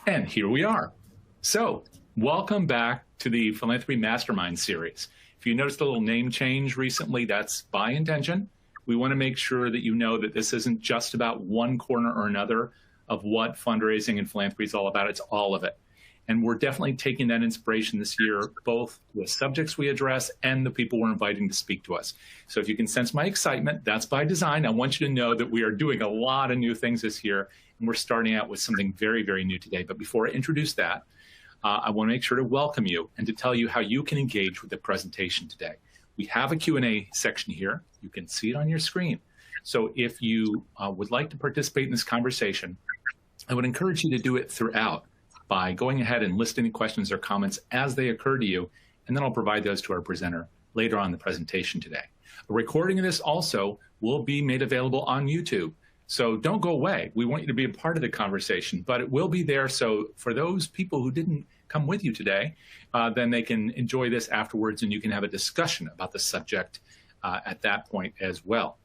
And here we are. So welcome back to the Philanthropy Mastermind series. If you noticed a little name change recently, that's by intention. We want to make sure that you know that this isn't just about one corner or another of what fundraising and philanthropy is all about. It's all of it. And we're definitely taking that inspiration this year, both with subjects we address and the people we're inviting to speak to us. So if you can sense my excitement, that's by design. I want you to know that we are doing a lot of new things this year, and we're starting out with something very, very new today. But before I introduce that, I want to make sure to welcome you and to tell you how you can engage with the presentation today. We have a Q&A section here. You can see it on your screen. So if you would like to participate in this conversation, I would encourage you to do it throughout by going ahead and listing the questions or comments as they occur to you, and then I'll provide those to our presenter later on in the presentation today. A recording of this also will be made available on YouTube. So don't go away. We want you to be a part of the conversation, but it will be there. So for those people who didn't come with you today, then they can enjoy this afterwards, and you can have a discussion about the subject at that point as well.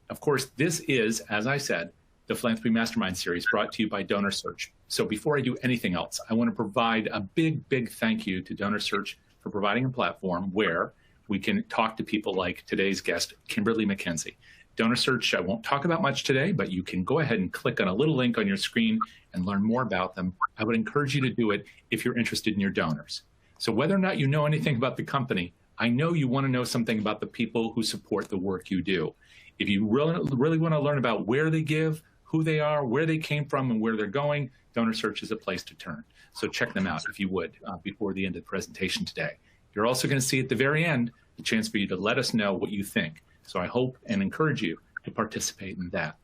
Of course, this is, as I said, the Philanthropy Mastermind series brought to you by DonorSearch. So before I do anything else, I want to provide a big, big thank you to DonorSearch for providing a platform where we can talk to people like today's guest, Kimberly McKenzie. DonorSearch, I won't talk about much today, but you can go ahead and click on a little link on your screen and learn more about them. I would encourage you to do it if you're interested in your donors. So whether or not you know anything about the company, I know you want to know something about the people who support the work you do. If you really want to learn about where they give, who they are, where they came from, and where they're going, DonorSearch is a place to turn. So check them out if you would before the end of the presentation today. You're also going to see at the very end a chance for you to let us know what you think. So I hope and encourage you to participate in that.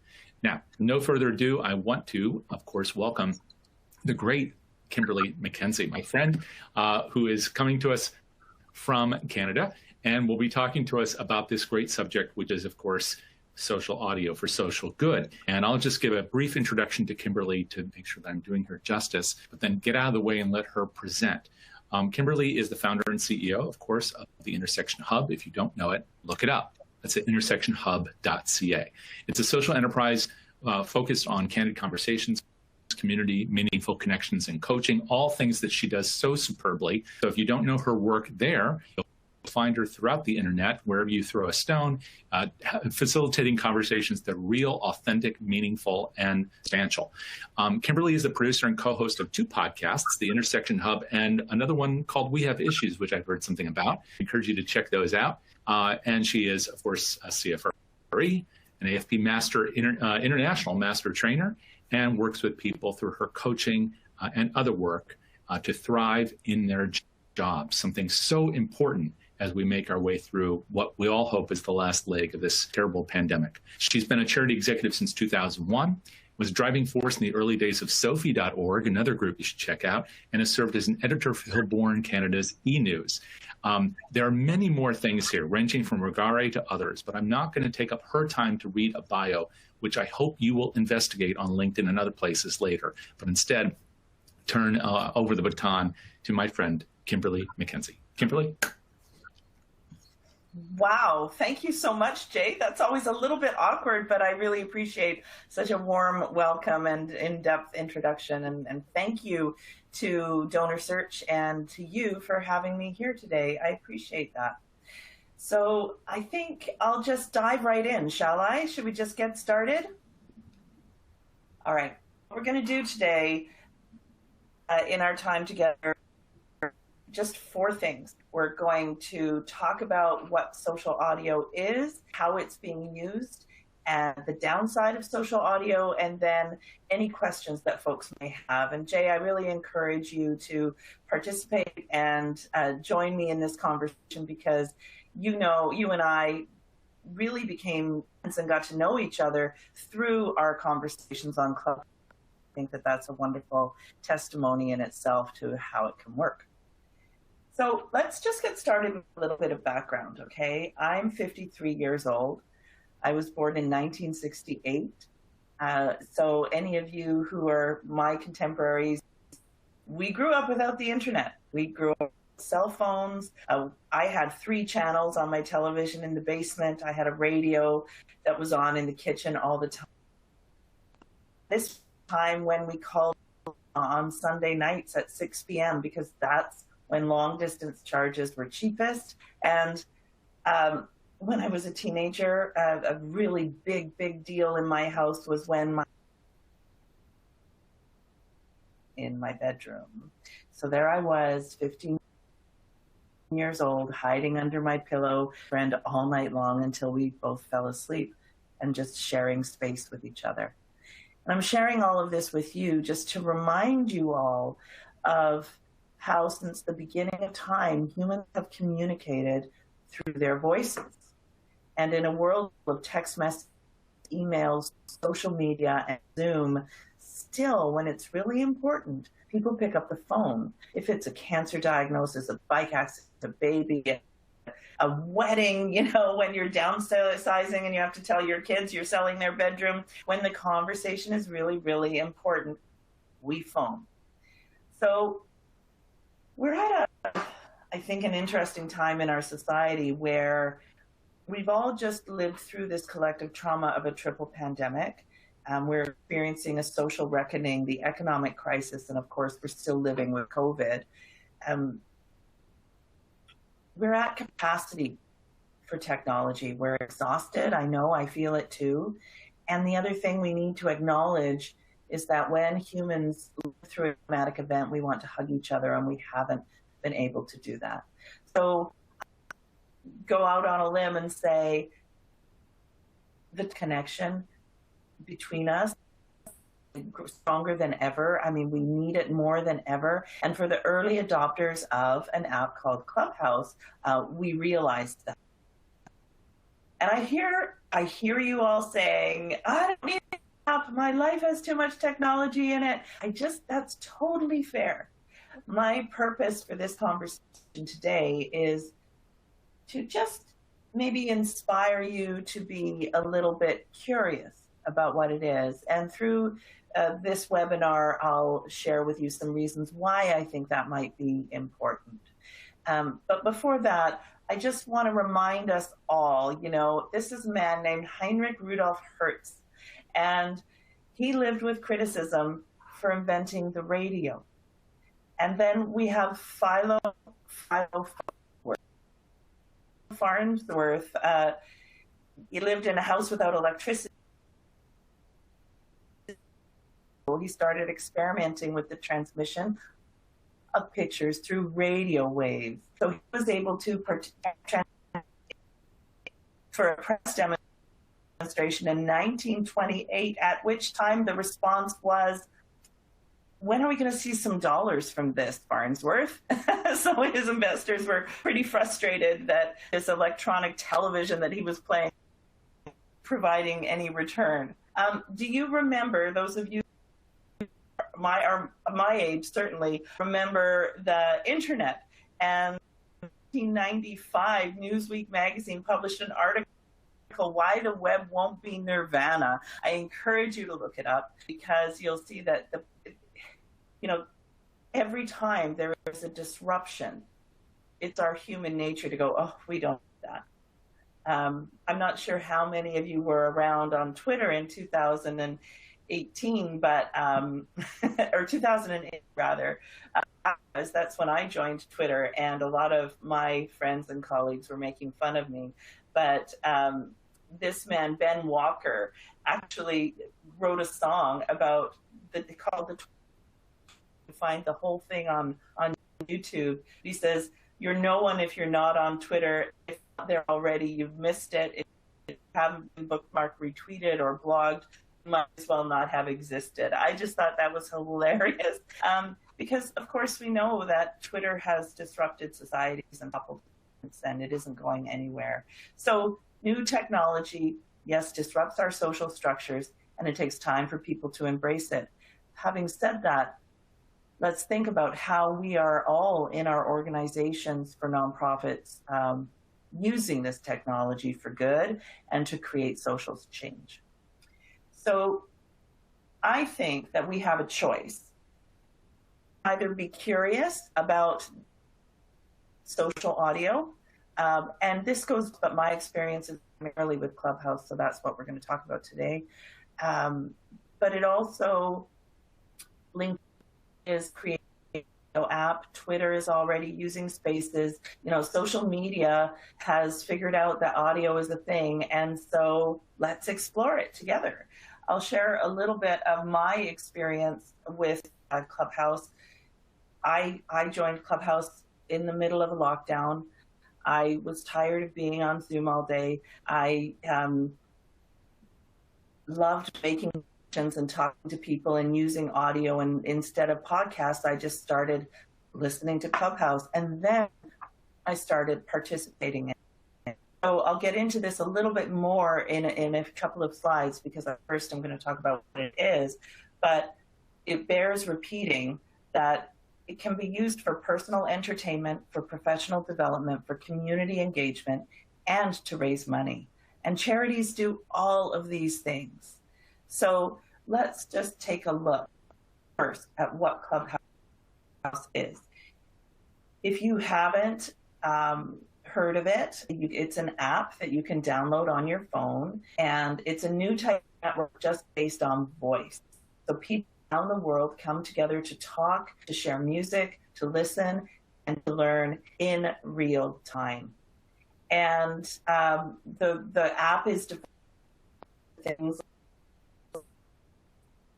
Now, no further ado, I want to, of course, welcome the great Kimberly McKenzie, my friend, who is coming to us from Canada and will be talking to us about this great subject, which is, of course, social audio for social good. And I'll just give a brief introduction to Kimberly to make sure that I'm doing her justice, but then get out of the way and let her present. Kimberly is the founder and CEO, of course, of the Intersection Hub. If you don't know it, look it up. That's at intersectionhub.ca. It's a social enterprise focused on candid conversations, community, meaningful connections, and coaching, all things that she does so superbly. So if you don't know her work there, you'll find her throughout the internet, wherever you throw a stone, facilitating conversations that are real, authentic, meaningful, and substantial. Kimberly is the producer and co-host of two podcasts, The Intersection Hub, and another one called We Have Issues, which I've heard something about. I encourage you to check those out. And she is, of course, a CFRE, an AFP International Master Trainer, and works with people through her coaching and other work to thrive in their jobs, something so important as we make our way through what we all hope is the last leg of this terrible pandemic. She's been a charity executive since 2001, was a driving force in the early days of Sophie.org, another group you should check out, and has served as an editor for Hillborn Canada's e-news. There are many more things here, ranging from Regare to others, but I'm not going to take up her time to read a bio, which I hope you will investigate on LinkedIn and other places later, but instead turn over the baton to my friend, Kimberly McKenzie. Kimberly? Wow, thank you so much, Jay. That's always a little bit awkward, but I really appreciate such a warm welcome and in-depth introduction. And thank you to DonorSearch and to you for having me here today. I appreciate that. So I think I'll just dive right in, shall I? Should we just get started? All right, what we're going to do today in our time together, just four things. We're going to talk about what social audio is, how it's being used, and the downside of social audio, and then any questions that folks may have. And Jay, I really encourage you to participate and join me in this conversation, because you know, you and I really became friends and got to know each other through our conversations on Club. I think that that's a wonderful testimony in itself to how it can work. So let's just get started with a little bit of background, okay? I'm 53 years old. I was born in 1968. So any of you who are my contemporaries, we grew up without the internet. We grew up with cell phones. I had 3 channels on my television in the basement. I had a radio that was on in the kitchen all the time. This time when we called on Sunday nights at 6 p.m. because that's when long distance charges were cheapest. And when I was a teenager, a really big deal in my house was when in my bedroom. So there I was, 15 years old, hiding under my pillow, friend all night long until we both fell asleep and just sharing space with each other. And I'm sharing all of this with you just to remind you all of how since the beginning of time, humans have communicated through their voices. And in a world of text messages, emails, social media, and Zoom, still, when it's really important, people pick up the phone. If it's a cancer diagnosis, a bike accident, a baby, a wedding, you know, when you're downsizing and you have to tell your kids you're selling their bedroom, when the conversation is really important, we phone. So we're at I think, an interesting time in our society where we've all just lived through this collective trauma of a triple pandemic. We're experiencing a social reckoning, the economic crisis, and of course, we're still living with COVID. We're at capacity for technology. We're exhausted. I know, I feel it too. And the other thing we need to acknowledge is that when humans live through a traumatic event, we want to hug each other, and we haven't been able to do that. So go out on a limb and say the connection between us is stronger than ever. I mean, we need it more than ever. And for the early adopters of an app called Clubhouse, we realized that. And I hear you all saying, I don't need an app. My life has too much technology in it. That's totally fair. My purpose for this conversation today is to just maybe inspire you to be a little bit curious about what it is. And through this webinar, I'll share with you some reasons why I think that might be important. But before that, I just want to remind us all, you know, this is a man named Heinrich Rudolf Hertz, and he lived with criticism for inventing the radio. And then we have Philo Farnsworth. He lived in a house without electricity. He started experimenting with the transmission of pictures through radio waves. So he was able to for a press demonstration in 1928, at which time the response was, when are we going to see some dollars from this, Farnsworth? So his investors were pretty frustrated that this electronic television that he was playing providing any return. Do you remember, those of you my age certainly, remember the internet? And in 1995, Newsweek magazine published an article, Why the Web Won't Be Nirvana. I encourage you to look it up, because you'll see that every time there is a disruption, it's our human nature to go, oh, we don't do that. I'm not sure how many of you were around on Twitter in 2018, but or 2008 rather. That's when I joined Twitter, and a lot of my friends and colleagues were making fun of me. But this man, Ben Walker, actually wrote a song about called the. Find the whole thing on YouTube. He says, "You're no one if you're not on Twitter. If not there already, you've missed it. If you haven't been bookmarked, retweeted, or blogged, you might as well not have existed." I just thought that was hilarious, because of course we know that Twitter has disrupted societies and it isn't going anywhere. So new technology, yes, disrupts our social structures, and it takes time for people to embrace it. Having said that, let's think about how we are all in our organizations for nonprofits using this technology for good and to create social change. So I think that we have a choice. Either be curious about social audio, and this goes, but my experience is primarily with Clubhouse, so that's what we're going to talk about today. But it also links is creating app. Twitter is already using Spaces. Social media has figured out that audio is a thing, and so let's explore it together. I'll share a little bit of my experience with Clubhouse. I joined Clubhouse in the middle of a lockdown. I was tired of being on Zoom all day. I loved making and talking to people and using audio, and instead of podcasts, I just started listening to Clubhouse, and then I started participating in it. So I'll get into this a little bit more in a couple of slides, because first I'm going to talk about what it is, but it bears repeating that it can be used for personal entertainment, for professional development, for community engagement, and to raise money. And charities do all of these things. So let's just take a look first at what Clubhouse is. If you haven't heard of it, it's an app that you can download on your phone, and it's a new type of network just based on voice. So people around the world come together to talk, to share music, to listen, and to learn in real time. And the app is things.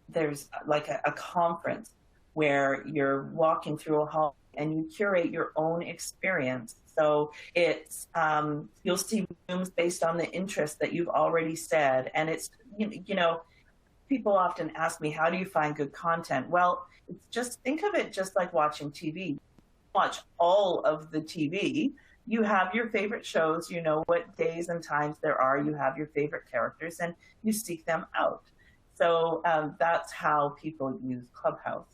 There's like a conference where you're walking through a hall and you curate your own experience. So it's you'll see rooms based on the interest that you've already said, and it's people often ask me, how do you find good content? Well, it's just think of it just like watching TV. Watch all of the TV. You have your favorite shows, you know what days and times there are, you have your favorite characters, and you seek them out. So that's how people use Clubhouse.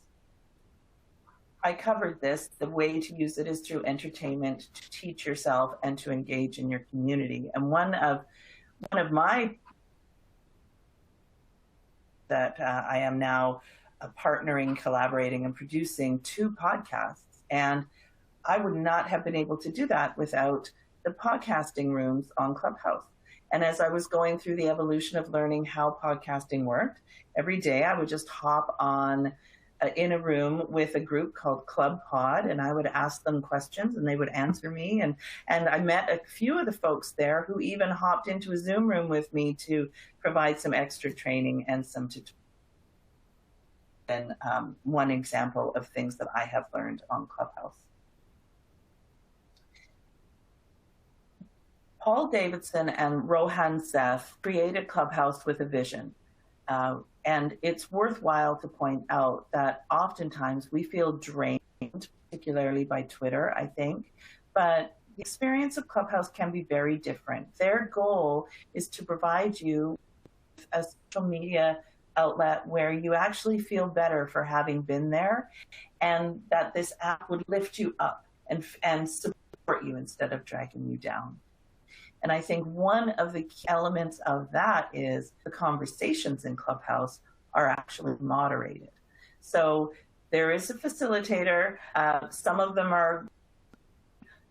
I covered this. The way to use it is through entertainment, to teach yourself, and to engage in your community. And one of my that I am now partnering, collaborating, and producing 2 podcasts. And I would not have been able to do that without the podcasting rooms on Clubhouse. And as I was going through the evolution of learning how podcasting worked, every day I would just hop on in a room with a group called Club Pod, and I would ask them questions and they would answer me. And I met a few of the folks there who even hopped into a Zoom room with me to provide some extra training and some tutorials. And one example of things that I have learned on Clubhouse. Paul Davidson and Rohan Seth created Clubhouse with a vision. And it's worthwhile to point out that oftentimes we feel drained, particularly by Twitter, I think. But the experience of Clubhouse can be very different. Their goal is to provide you with a social media outlet where you actually feel better for having been there, and that this app would lift you up and support you instead of dragging you down. And I think one of the key elements of that is the conversations in Clubhouse are actually moderated. So there is a facilitator. Some of them are,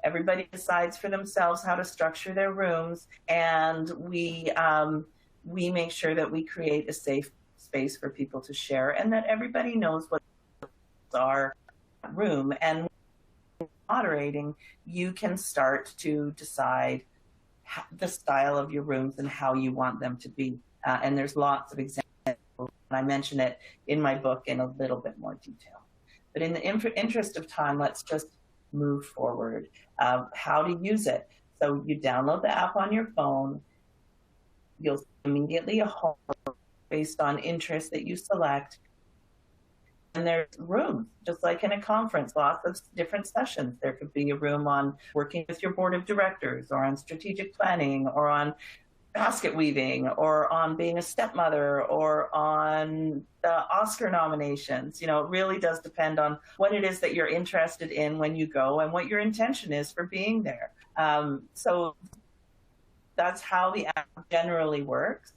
everybody decides for themselves how to structure their rooms. And we make sure that we create a safe space for people to share, and that everybody knows what our room. And moderating, you can start to decide the style of your rooms and how you want them to be. And there's lots of examples. And I mention it in my book in a little bit more detail. But in the interest of time, let's just move forward. How to use it. So you download the app on your phone. You'll see immediately a home based on interest that you select. And there's rooms, just like in a conference, lots of different sessions. There could be a room on working with your board of directors, or on strategic planning, or on basket weaving, or on being a stepmother, or on the Oscar nominations. It really does depend on what it is that you're interested in when you go and what your intention is for being there. So that's how the app generally works.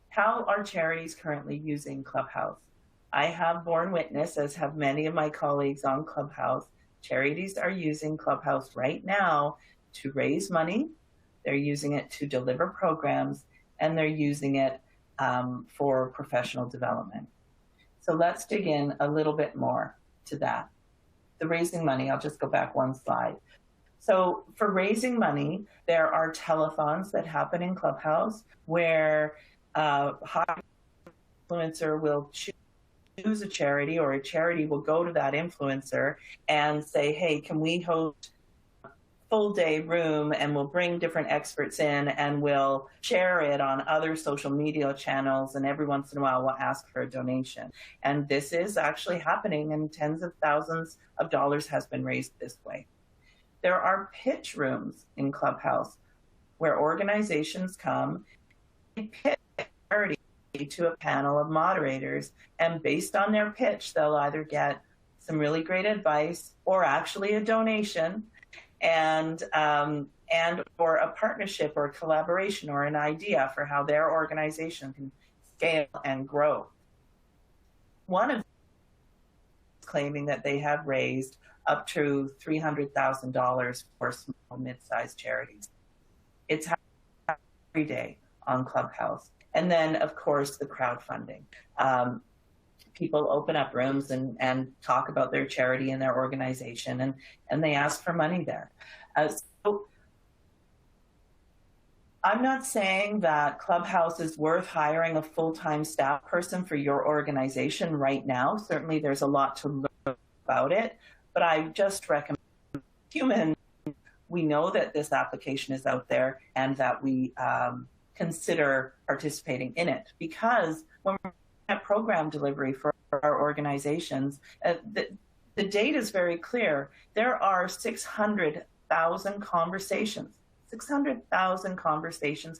How are charities currently using Clubhouse? I have borne witness, as have many of my colleagues on Clubhouse. Charities are using Clubhouse right now to raise money. They're using it to deliver programs, and they're using it for professional development. So let's dig in a little bit more. to that. The raising money, I'll just go back one slide. So for raising money, there are telethons that happen in Clubhouse where a high influencer will choose a charity, or a charity will go to that influencer and say, hey, can we host a full day room, and we'll bring different experts in and we'll share it on other social media channels, and every once in a while we'll ask for a donation. And this is actually happening, and tens of thousands of dollars has been raised this way. There are pitch rooms in Clubhouse where organizations come and pitch charity to a panel of moderators, and based on their pitch, they'll either get some really great advice or actually a donation, and or a partnership or a collaboration or an idea for how their organization can scale and grow. One of them is claiming that they have raised up to $300,000 for small, mid-sized charities. It's every day on Clubhouse. And then, of course, the crowdfunding. People open up rooms and talk about their charity and their organization, and they ask for money there. So I'm not saying that Clubhouse is worth hiring a full-time staff person for your organization right now. Certainly there's a lot to learn about it. But I just recommend we know that this application is out there, and that we consider participating in it. Because when we're at program delivery for our organizations, the data is very clear. There are 600,000 conversations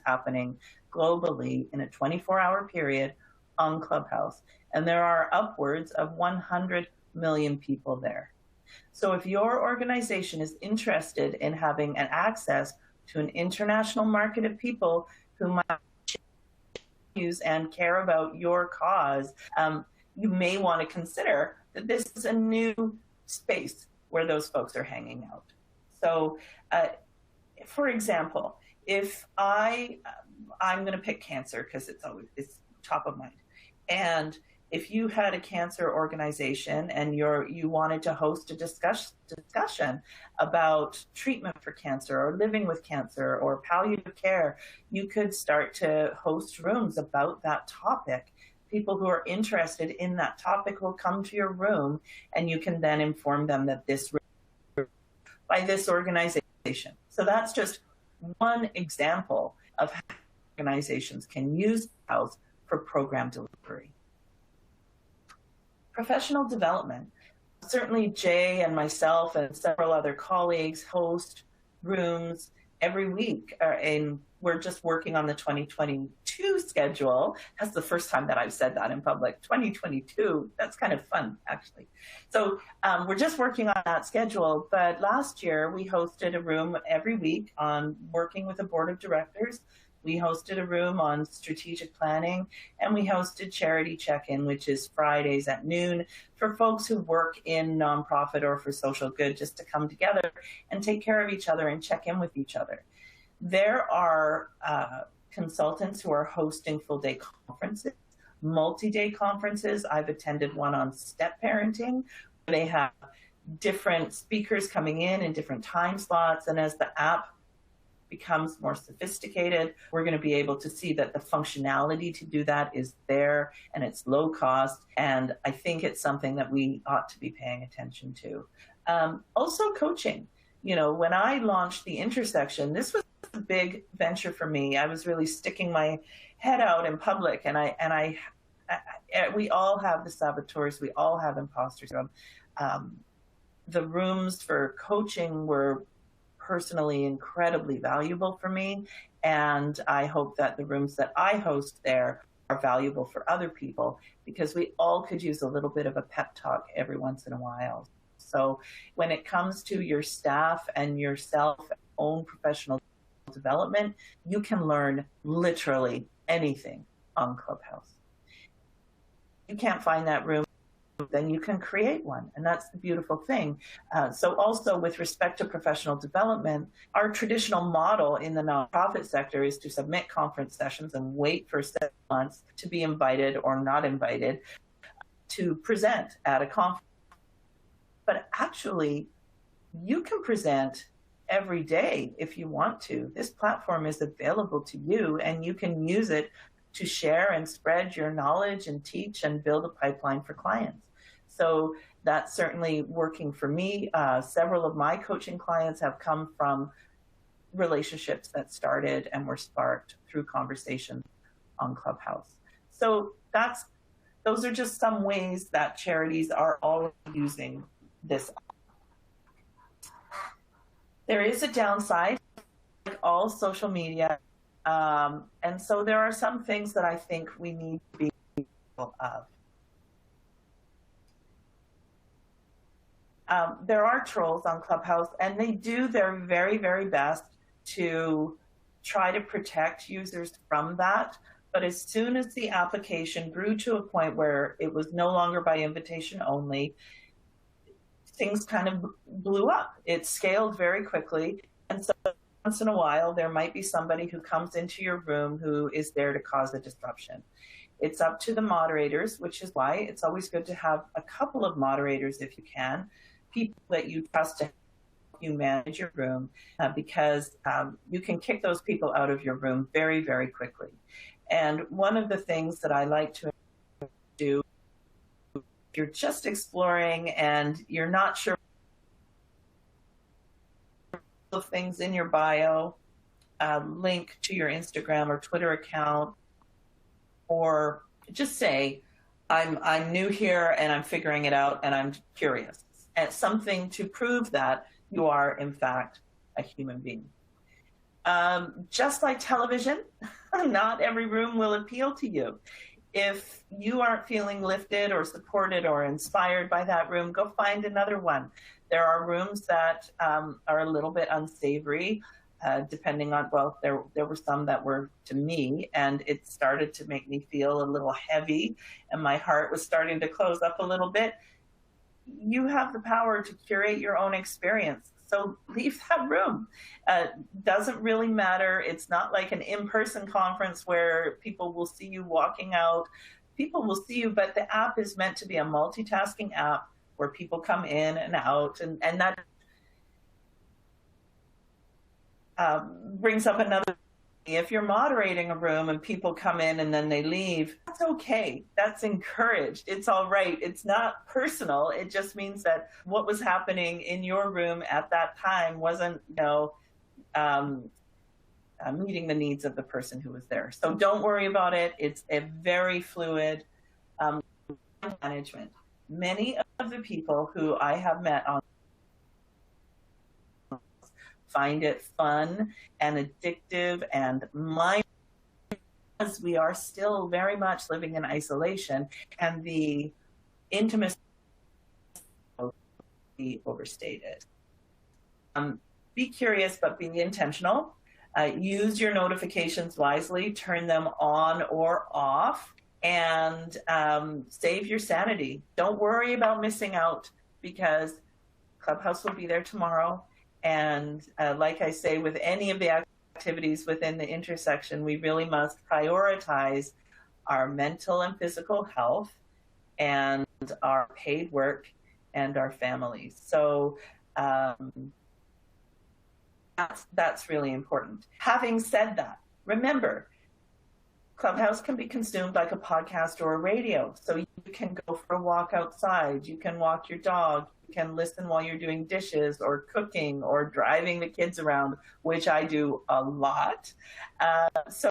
happening globally in a 24-hour period on Clubhouse. And there are upwards of 100 million people there. So if your organization is interested in having an access to an international market of people who might use and care about your cause, you may want to consider that this is a new space where those folks are hanging out. So, for example, if I'm going to pick cancer because it's top of mind, and if you had a cancer organization and you wanted to host a discussion about treatment for cancer or living with cancer or palliative care, you could start to host rooms about that topic. People who are interested in that topic will come to your room, and you can then inform them that this by this organization. So that's just one example of how organizations can use House for program delivery. Professional development. Certainly Jay and myself and several other colleagues host rooms every week, and we're just working on the 2022 schedule. That's the first time that I've said that in public. 2022, that's kind of fun, actually. So we're just working on that schedule, but last year we hosted a room every week on working with a board of directors. We hosted a room on strategic planning, and we hosted Charity Check-In, which is Fridays at noon, for folks who work in nonprofit or for social good, just to come together and take care of each other and check in with each other. There are consultants who are hosting full-day conferences, multi-day conferences. I've attended one on step parenting. They have different speakers coming in different time slots, and as the app becomes more sophisticated, we're going to be able to see that the functionality to do that is there, and it's low cost. And I think it's something that we ought to be paying attention to. Also coaching. You know, when I launched The Intersection, this was a big venture for me. I was really sticking my head out in public, and we all have the saboteurs. We all have imposters. The rooms for coaching were personally incredibly valuable for me, and I hope that the rooms that I host there are valuable for other people, because we all could use a little bit of a pep talk every once in a while. So when it comes to your staff and yourself, own professional development, you can learn literally anything on Clubhouse. You can't find that room, then you can create one. And that's the beautiful thing. So also with respect to professional development, our traditional model in the nonprofit sector is to submit conference sessions and wait for 7 months to be invited or not invited to present at a conference. but actually you can present every day if you want to. This platform is available to you, and you can use it to share and spread your knowledge and teach and build a pipeline for clients. So that's certainly working for me. Several of my coaching clients have come from relationships that started and were sparked through conversation on Clubhouse. So those are just some ways that charities are already using this. There is a downside, like all social media, and so there are some things that I think we need to be mindful of. There are trolls on Clubhouse, and they do their very, very best to try to protect users from that. But as soon as the application grew to a point where it was no longer by invitation only, things kind of blew up. It scaled very quickly. And so once in a while, there might be somebody who comes into your room who is there to cause a disruption. It's up to the moderators, which is why it's always good to have a couple of moderators if you can, people that you trust to help you manage your room, because you can kick those people out of your room very, very quickly. And one of the things that I like to do, if you're just exploring and you're not sure of things in your bio, link to your Instagram or Twitter account, or just say, I'm new here and I'm figuring it out and I'm curious. And something to prove that you are, in fact, a human being. Just like television, not every room will appeal to you. If you aren't feeling lifted or supported or inspired by that room, go find another one. There are rooms that are a little bit unsavory, depending on, well, there were some that were to me, and it started to make me feel a little heavy, and my heart was starting to close up a little bit. You have the power to curate your own experience. So leave that room. Doesn't really matter. It's not like an in-person conference where people will see you walking out. People will see you, but the app is meant to be a multitasking app where people come in and out, and that brings up another. If you're moderating a room and people come in and then they leave, that's okay. That's encouraged. It's all right. It's not personal. It just means that what was happening in your room at that time wasn't, meeting the needs of the person who was there. So don't worry about it. It's a very fluid management. Many of the people who I have met on find it fun and addictive and mindful, because we are still very much living in isolation, and the intimacy will be overstated. Be curious, but be intentional. Use your notifications wisely, turn them on or off, and save your sanity. Don't worry about missing out, because Clubhouse will be there tomorrow. And like I say, with any of the activities within the intersection, we really must prioritize our mental and physical health and our paid work and our families. So that's really important. Having said that, remember, Clubhouse can be consumed like a podcast or a radio. So you can go for a walk outside, you can walk your dog, you can listen while you're doing dishes or cooking or driving the kids around, which I do a lot. So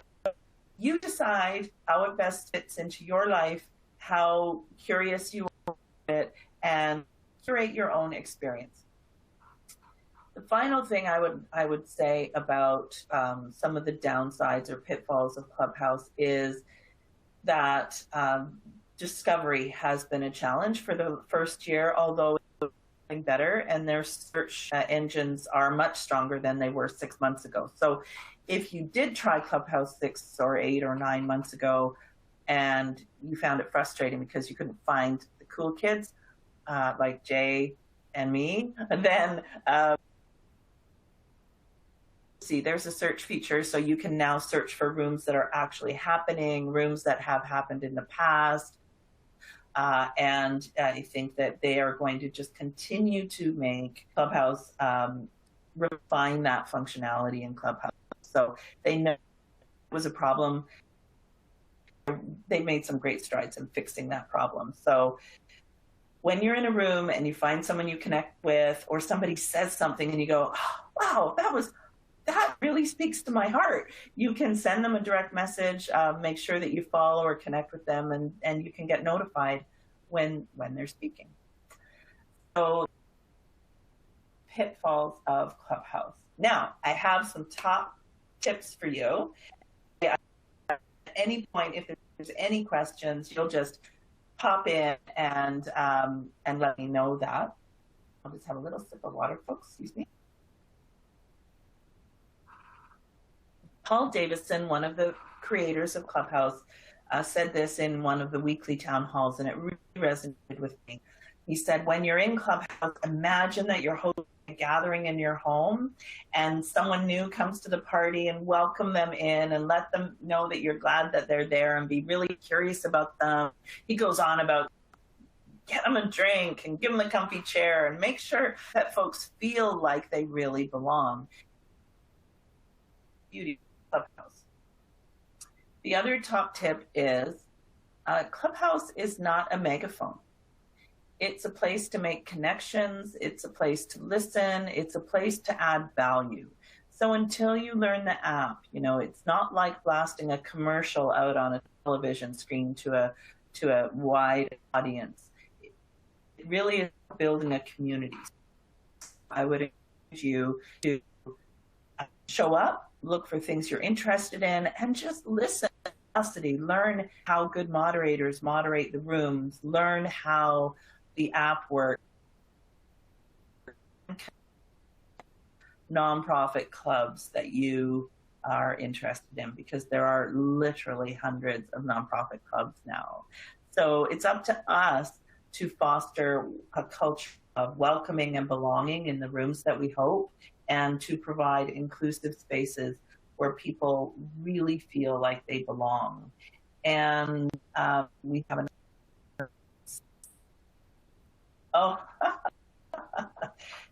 you decide how it best fits into your life, how curious you are about it, and curate your own experience. The final thing I would say about some of the downsides or pitfalls of Clubhouse is that discovery has been a challenge for the first year, although it's getting better, and their search engines are much stronger than they were 6 months ago. So if you did try Clubhouse 6 or 8 or 9 months ago and you found it frustrating because you couldn't find the cool kids like Jay and me, then see, there's a search feature, so you can now search for rooms that are actually happening, rooms that have happened in the past, And I think that they are going to just continue to make Clubhouse refine that functionality in Clubhouse. So they know it was a problem. They made some great strides in fixing that problem. So when you're in a room and you find someone you connect with, or somebody says something and you go, oh, wow, that really speaks to my heart, you can send them a direct message, make sure that you follow or connect with them, and you can get notified when they're speaking. So, pitfalls of Clubhouse. Now, I have some top tips for you. At any point, if there's any questions, you'll just pop in and let me know that. I'll just have a little sip of water, folks. Excuse me. Paul Davison, one of the creators of Clubhouse, said this in one of the weekly town halls, and it really resonated with me. He said, when you're in Clubhouse, imagine that you're hosting a gathering in your home and someone new comes to the party, and welcome them in and let them know that you're glad that they're there and be really curious about them. He goes on about get them a drink and give them a comfy chair and make sure that folks feel like they really belong. Beauty of Clubhouse. The other top tip is Clubhouse is not a megaphone. It's a place to make connections. It's a place to listen. It's a place to add value. So until you learn the app, it's not like blasting a commercial out on a television screen to a wide audience. It really is building a community. I would encourage you to show up, look for things you're interested in, and just listen. Learn how good moderators moderate the rooms. Learn how the app works. Nonprofit clubs that you are interested in, because there are literally hundreds of nonprofit clubs now. So it's up to us to foster a culture of welcoming and belonging in the rooms that we hope, and to provide inclusive spaces where people really feel like they belong. And we have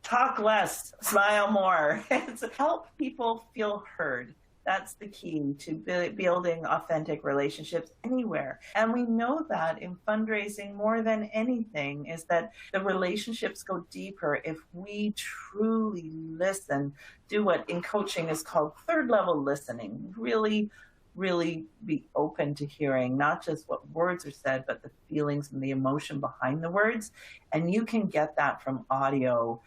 talk less, smile more. It's help people feel heard. That's the key to building authentic relationships anywhere. And we know that in fundraising more than anything is that the relationships go deeper if we truly listen, do what in coaching is called third level listening, really be open to hearing not just what words are said, but the feelings and the emotion behind the words. And you can get that from audio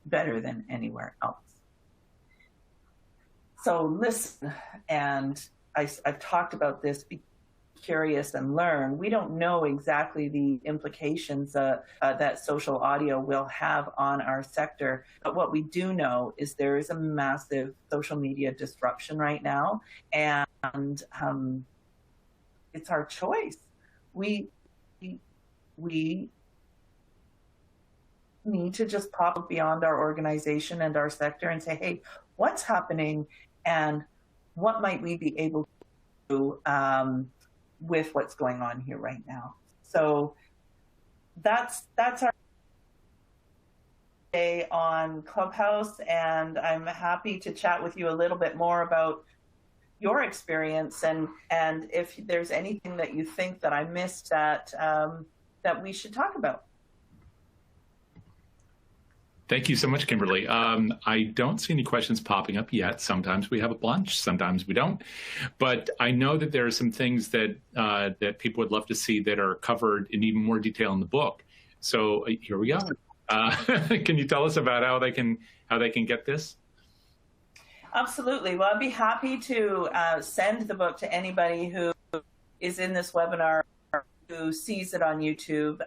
better than anywhere else. So listen, and I've talked about this, be curious and learn. We don't know exactly the implications that social audio will have on our sector, but what we do know is there is a massive social media disruption right now, and it's our choice. We need to just pop beyond our organization and our sector and say, hey, what's happening? And what might we be able to do with what's going on here right now? So that's our day on Clubhouse, and I'm happy to chat with you a little bit more about your experience, and if there's anything that you think that I missed that we should talk about. Thank you so much, Kimberly. I don't see any questions popping up yet. Sometimes we have a bunch, sometimes we don't. But I know that there are some things that that people would love to see that are covered in even more detail in the book. So here we go. Can you tell us about how they can get this? Absolutely. Well, I'd be happy to send the book to anybody who is in this webinar, who sees it on YouTube,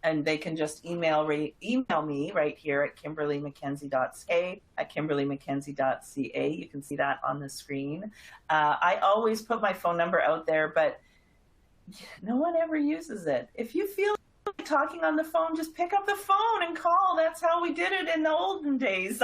and they can just email me right here at KimberlyMcKenzie.ca, at KimberlyMcKenzie.ca. You can see that on the screen. I always put my phone number out there, but no one ever uses it. If you feel like talking on the phone, just pick up the phone and call. That's how we did it in the olden days.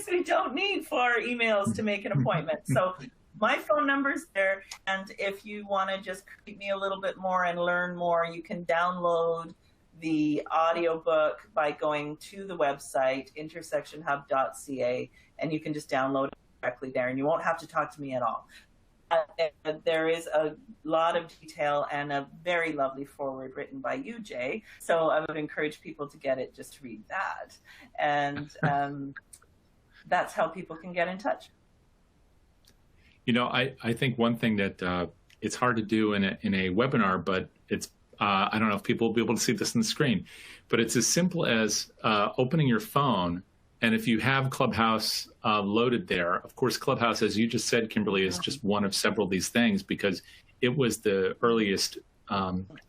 We don't need 4 emails to make an appointment. So my phone number's there. And if you want to just create me a little bit more and learn more, you can download the audiobook by going to the website, intersectionhub.ca, and you can just download it directly there, and you won't have to talk to me at all. There is a lot of detail and a very lovely foreword written by you, Jay. So I would encourage people to get it, just to read that. And that's how people can get in touch. You know, I think one thing that it's hard to do in a webinar, but it's I don't know if people will be able to see this on the screen, but it's as simple as opening your phone. And if you have Clubhouse loaded there, of course, Clubhouse, as you just said, Kimberly, is just one of several of these things because it was the earliest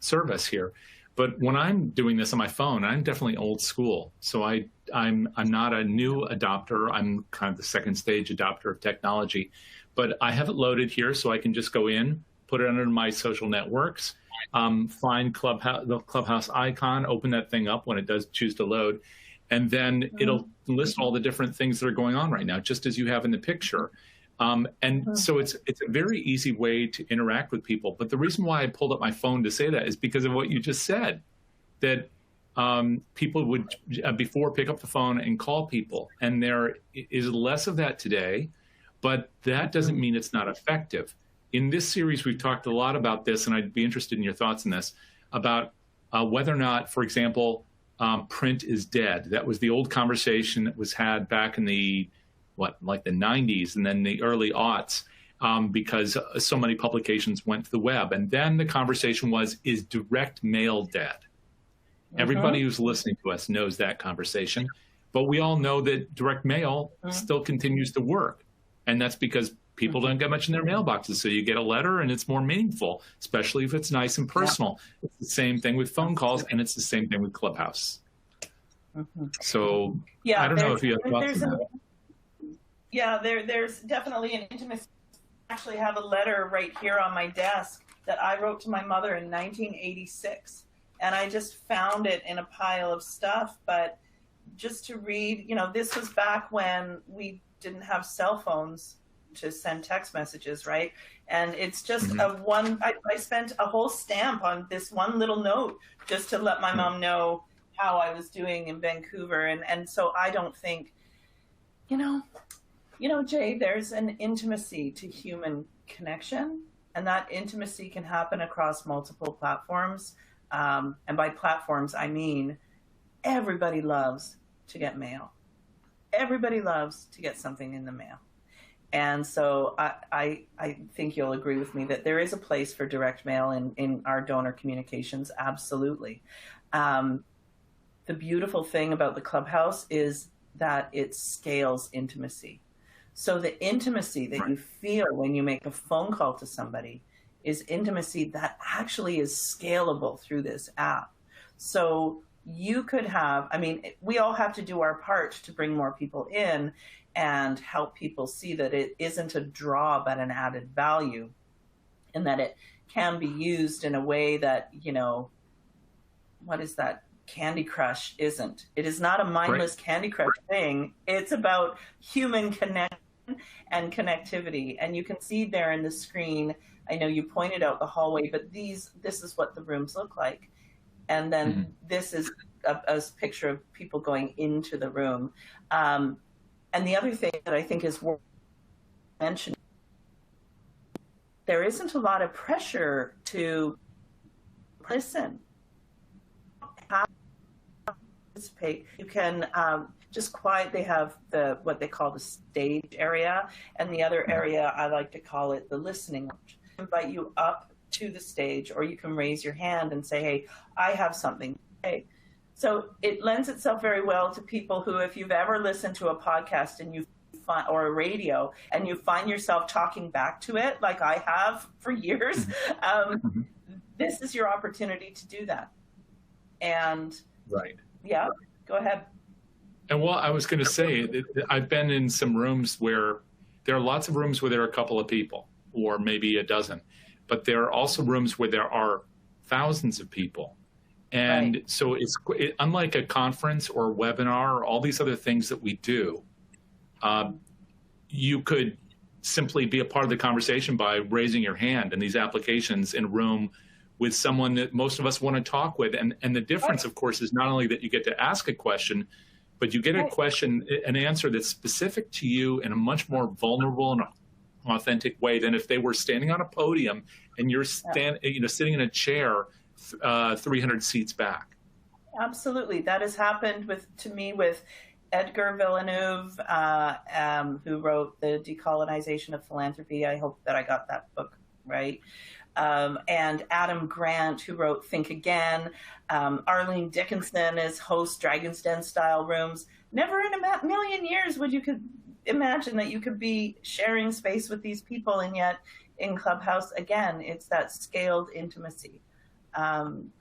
service here. But when I'm doing this on my phone, I'm definitely old school. So I'm not a new adopter. I'm kind of the second stage adopter of technology. But I have it loaded here, so I can just go in, put it under my social networks, find the Clubhouse icon, open that thing up when it does choose to load, and then it'll list all the different things that are going on right now, just as you have in the picture. So it's a very easy way to interact with people. But the reason why I pulled up my phone to say that is because of what you just said, that people would before pick up the phone and call people. And there is less of that today, but that doesn't mean it's not effective. In this series, we've talked a lot about this, and I'd be interested in your thoughts on this, about whether or not, for example, print is dead. That was the old conversation that was had back in the, like the 90s and then the early aughts, because so many publications went to the web. And then the conversation was, is direct mail dead? Everybody who's listening to us knows that conversation. But we all know that direct mail still continues to work. And that's because people don't get much in their mailboxes. So you get a letter and it's more meaningful, especially if it's nice and personal. Yeah. It's the same thing with phone calls, and it's the same thing with Clubhouse. So yeah, I don't know if you have thoughts on that. Yeah, there's definitely an intimacy. I actually have a letter right here on my desk that I wrote to my mother in 1986. And I just found it in a pile of stuff. But just to read, you know, this was back when we didn't have cell phones to send text messages, right? And it's just I spent a whole stamp on this one little note just to let my mom know how I was doing in Vancouver. And so I don't think, you know, Jay, there's an intimacy to human connection, and that intimacy can happen across multiple platforms. And by platforms, I mean, everybody loves to get mail. Everybody loves to get something in the mail. And so I think you'll agree with me that there is a place for direct mail in our donor communications, absolutely. The beautiful thing about the Clubhouse is that it scales intimacy. So the intimacy that you feel when you make a phone call to somebody is intimacy that actually is scalable through this app. So you could have, I mean, we all have to do our part to bring more people in and help people see that it isn't a draw, but an added value, and that it can be used in a way that, you know, what is that? Candy Crush isn't. It is not a mindless Candy Crush thing. It's about human connection and connectivity. And you can see there in the screen, I know you pointed out the hallway, but this is what the rooms look like. And then this is a picture of people going into the room. And the other thing that I think is worth mentioning, there isn't a lot of pressure to listen, participate. You can just quiet. They have what they call the stage area, and the other area, I like to call it the listening lounge. I invite you up to the stage, or you can raise your hand and say, hey, I have something to say. So it lends itself very well to people who, if you've ever listened to a podcast and or a radio, and you find yourself talking back to it, like I have for years, this is your opportunity to do that. And yeah, go ahead. And well, I was going to say, I've been in some rooms where there are lots of rooms where there are a couple of people, or maybe a dozen, but there are also rooms where there are thousands of people. And so it's unlike a conference or a webinar or all these other things that we do. You could simply be a part of the conversation by raising your hand in these applications in a room with someone that most of us want to talk with. And the difference, of course, is not only that you get to ask a question, but you get a question, an answer that's specific to you in a much more vulnerable and authentic way than if they were standing on a podium and you're sitting in a chair 300 seats back. Absolutely. That has happened to me with Edgar Villeneuve, who wrote The Decolonization of Philanthropy. I hope that I got that book right. And Adam Grant, who wrote Think Again. Arlene Dickinson is host Dragon's Den style rooms. Never in a million years would you could imagine that you could be sharing space with these people, and yet in Clubhouse, again, it's that scaled intimacy.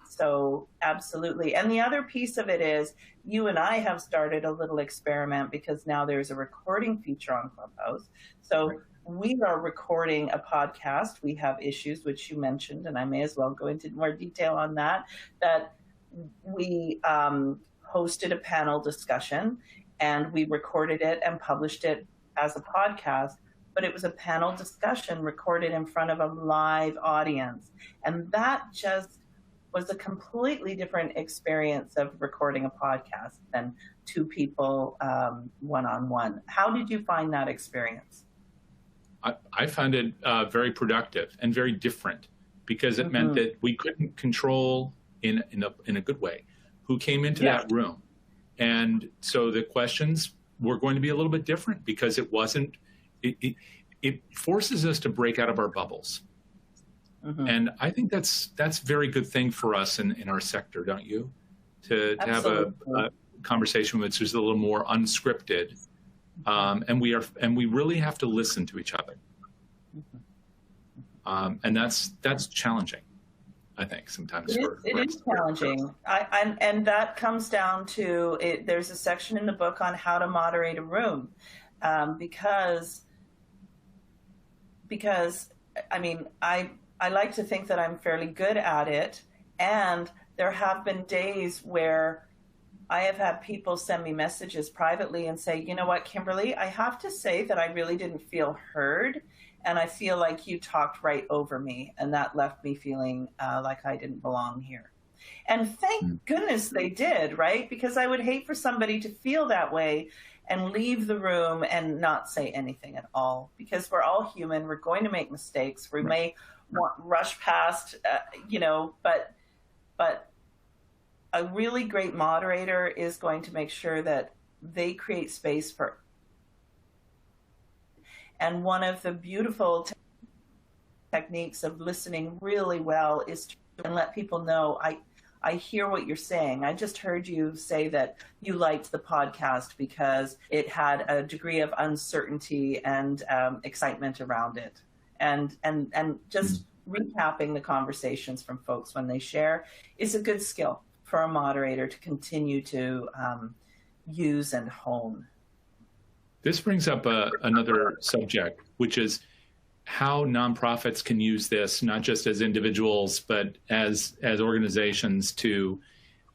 So absolutely. And the other piece of it is you and I have started a little experiment because now there's a recording feature on Clubhouse. So we are recording a podcast. We have issues, which you mentioned, and I may as well go into more detail on that we hosted a panel discussion and we recorded it and published it as a podcast. But it was a panel discussion recorded in front of a live audience. And that just was a completely different experience of recording a podcast than two people one-on-one. How did you find that experience? I found it very productive and very different because it meant that we couldn't control in a good way who came into that room. And so the questions were going to be a little bit different because it wasn't, it forces us to break out of our bubbles. And I think that's a very good thing for us in our sector, don't you? To have a conversation which is a little more unscripted, and we really have to listen to each other, and that's challenging, I think, sometimes. It is challenging, and that comes down to it. There's a section in the book on how to moderate a room, because I mean I like to think that I'm fairly good at it, and there have been days where I have had people send me messages privately and say, you know what, Kimberly, I have to say that I really didn't feel heard, and I feel like you talked right over me, and that left me feeling like I didn't belong here. And thank goodness they did, right? Because I would hate for somebody to feel that way and leave the room and not say anything at all, because we're all human. We're going to make mistakes. We may rush past, but a really great moderator is going to make sure that they create space for. And one of the beautiful techniques of listening really well is to let people know, I hear what you're saying. I just heard you say that you liked the podcast because it had a degree of uncertainty and excitement around it. And just recapping the conversations from folks when they share is a good skill for a moderator to continue to use and hone. This brings up another subject, which is how nonprofits can use this, not just as individuals, but as organizations to,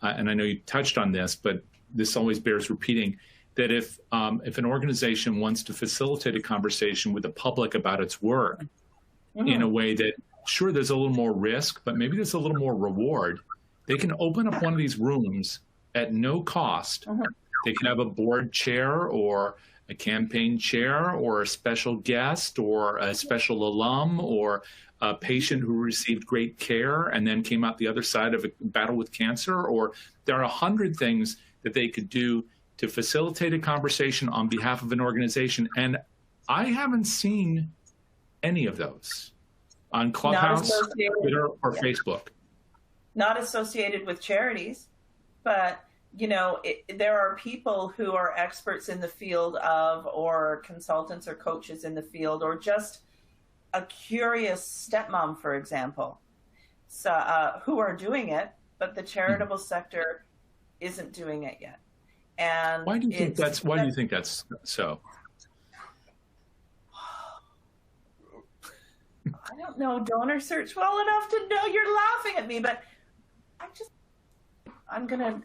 and I know you touched on this, but this always bears repeating, that if an organization wants to facilitate a conversation with the public about its work in a way that, sure, there's a little more risk, but maybe there's a little more reward, they can open up one of these rooms at no cost. They can have a board chair or a campaign chair or a special guest or a special alum or a patient who received great care and then came out the other side of a battle with cancer. Or there are 100 things that they could do to facilitate a conversation on behalf of an organization. And I haven't seen any of those on Clubhouse, Twitter, or Facebook. Not associated with charities, but there are people who are experts in the field of, or consultants or coaches in the field, or just a curious stepmom, for example, so, who are doing it, but the charitable sector isn't doing it yet. And why do you think that's so? I don't know Donor Search well enough to know. You're laughing at me, but I'm gonna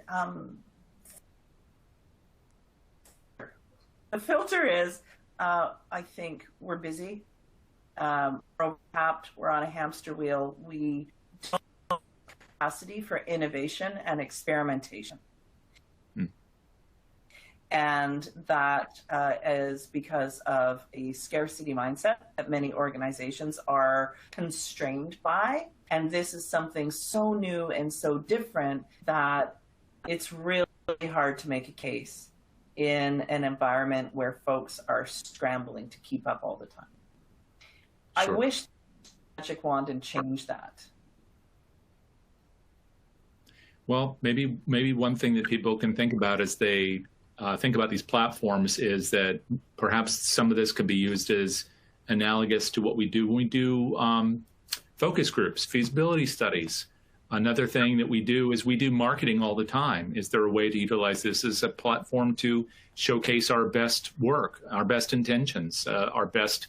the filter is I think we're busy. We're overtapped. We're on a hamster wheel. We don't have capacity for innovation and experimentation. And that is because of a scarcity mindset that many organizations are constrained by. And this is something so new and so different that it's really hard to make a case in an environment where folks are scrambling to keep up all the time. Sure. I wish the magic wand and change that. Well, maybe one thing that people can think about as they think about these platforms is that perhaps some of this could be used as analogous to what we do when we do focus groups, feasibility studies. Another thing that we do is we do marketing all the time. Is there a way to utilize this as a platform to showcase our best work, our best intentions, our best,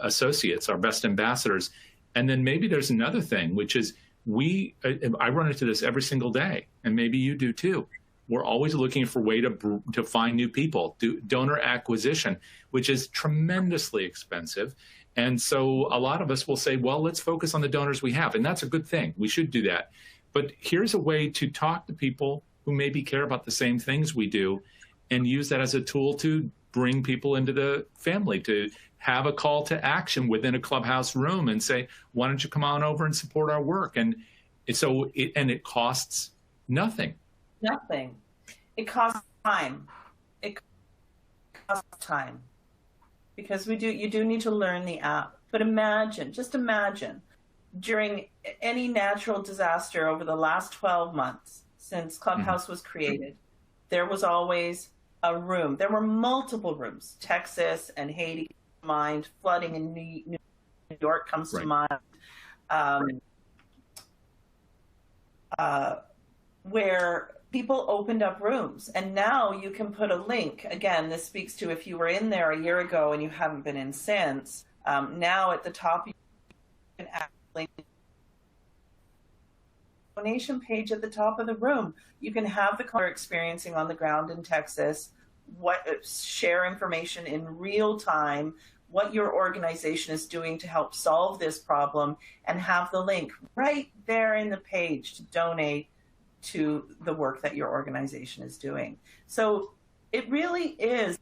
associates, our best ambassadors? And then maybe there's another thing, which is I run into this every single day, and maybe you do too. We're always looking for a way to find new people, do donor acquisition, which is tremendously expensive. And so a lot of us will say, well, let's focus on the donors we have. And that's a good thing. We should do that. But here's a way to talk to people who maybe care about the same things we do and use that as a tool to bring people into the family, to have a call to action within a Clubhouse room and say, why don't you come on over and support our work? And it costs nothing. Nothing. It costs time. It costs time. Because you do need to learn the app. But just imagine, during any natural disaster over the last 12 months since Clubhouse was created, there was always a room. There were multiple rooms. Texas and Haiti comes to mind. Flooding in New York comes to mind. Where people opened up rooms, and now you can put a link. Again, this speaks to if you were in there a year ago and you haven't been in since. Now at the top, you can add a link. Donation page at the top of the room. You can have the color experiencing on the ground in Texas. Share information in real time, what your organization is doing to help solve this problem, and have the link right there in the page to donate to the work that your organization is doing. So it really is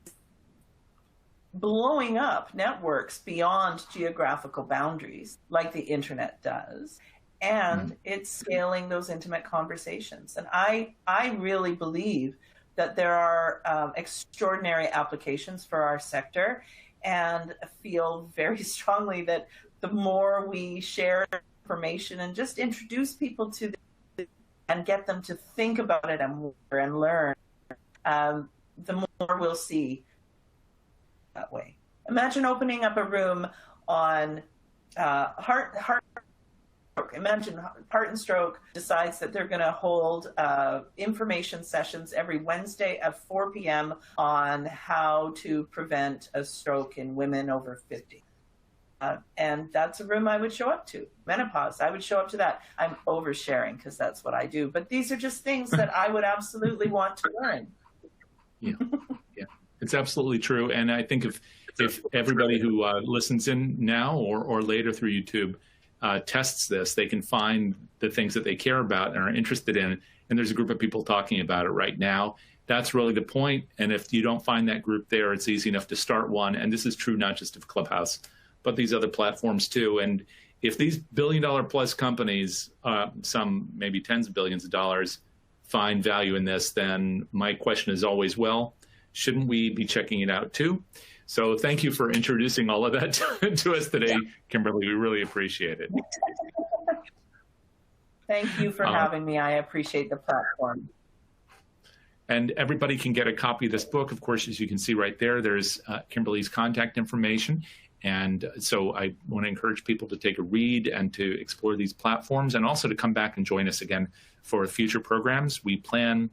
blowing up networks beyond geographical boundaries like the internet does. And it's scaling those intimate conversations. And I really believe that there are extraordinary applications for our sector, and feel very strongly that the more we share information and just introduce people to and get them to think about it and learn, the more we'll see that way. Imagine opening up a room on heart. Imagine Heart and Stroke decides that they're going to hold information sessions every Wednesday at 4 p.m. on how to prevent a stroke in women over 50. And that's a room I would show up to. Menopause, I would show up to that. I'm oversharing because that's what I do. But these are just things that I would absolutely want to learn. Yeah, it's absolutely true. And I think if everybody who listens in now or later through YouTube tests this, they can find the things that they care about and are interested in. And there's a group of people talking about it right now. That's really the point. And if you don't find that group there, it's easy enough to start one. And this is true not just of Clubhouse, but these other platforms too. And if these billion-dollar-plus companies, some maybe tens of billions of dollars, find value in this, then my question is always, well, shouldn't we be checking it out too? So thank you for introducing all of that to us today, Kimberly. We really appreciate it. Thank you for having me. I appreciate the platform. And everybody can get a copy of this book. Of course, as you can see right there, there's Kimberly's contact information. And so I want to encourage people to take a read and to explore these platforms, and also to come back and join us again for future programs. We plan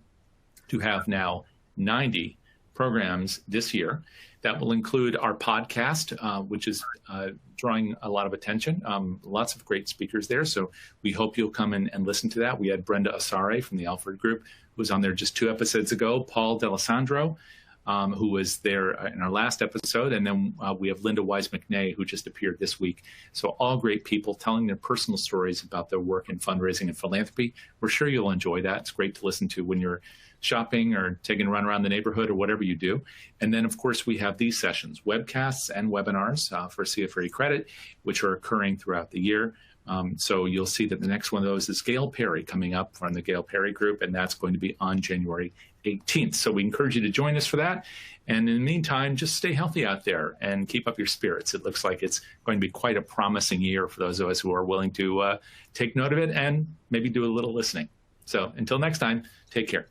to have now 90 programs this year. That will include our podcast, which is drawing a lot of attention. Lots of great speakers there. So we hope you'll come in and listen to that. We had Brenda Asare from the Alfred Group, who was on there just 2 episodes ago, Paul D'Alessandro, who was there in our last episode. And then we have Linda Wise McNay, who just appeared this week. So all great people telling their personal stories about their work in fundraising and philanthropy. We're sure you'll enjoy that. It's great to listen to when you're shopping or taking a run around the neighborhood or whatever you do. And then, of course, we have these sessions, webcasts and webinars for CFRE Credit, which are occurring throughout the year. So you'll see that the next one of those is Gail Perry coming up from the Gail Perry Group, and that's going to be on January 18th. So we encourage you to join us for that. And in the meantime, just stay healthy out there and keep up your spirits. It looks like it's going to be quite a promising year for those of us who are willing to take note of it and maybe do a little listening. So until next time, take care.